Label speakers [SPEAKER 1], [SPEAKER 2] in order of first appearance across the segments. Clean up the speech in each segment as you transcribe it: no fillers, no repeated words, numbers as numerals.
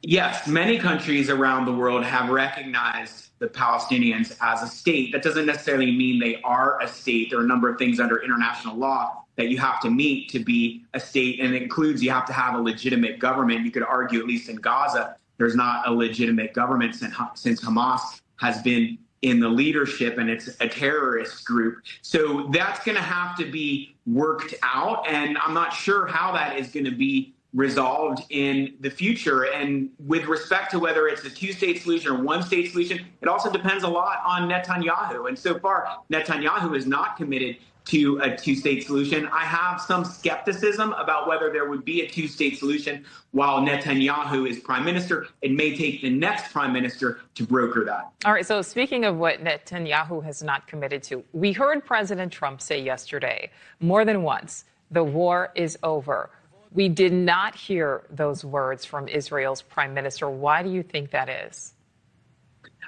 [SPEAKER 1] Yes, many countries around the world have recognized the Palestinians as a state. That doesn't necessarily mean they are a state. There are a number of things under international law that you have to meet to be a state, and it includes you have to have a legitimate government. You could argue, at least in Gaza, there's not a legitimate government since Hamas has been in the leadership and it's a terrorist group. So that's going to have to be worked out, and I'm not sure how that is going to be resolved in the future. And with respect to whether it's a two-state solution or one-state solution, it also depends a lot on Netanyahu. And so far, Netanyahu is not committed to a two-state solution. I have some skepticism about whether there would be a two-state solution while Netanyahu is prime minister. It may take the next prime minister to broker that.
[SPEAKER 2] All right, so speaking of what Netanyahu has not committed to, we heard President Trump say yesterday, more than once, the war is over. We did not hear those words from Israel's prime minister. Why do you think that is?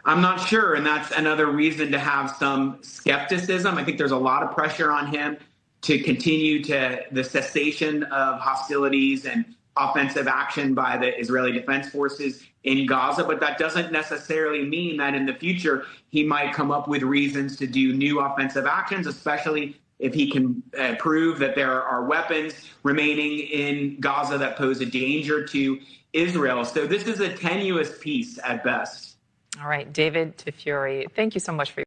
[SPEAKER 1] I'm not sure, and that's another reason to have some skepticism. I think there's a lot of pressure on him to continue to the cessation of hostilities and offensive action by the Israeli Defense Forces in Gaza, but that doesn't necessarily mean that in the future he might come up with reasons to do new offensive actions, especially if he can prove that there are weapons remaining in Gaza that pose a danger to Israel. So this is a tenuous peace at best.
[SPEAKER 2] All right, David Tafuri, thank you so much for your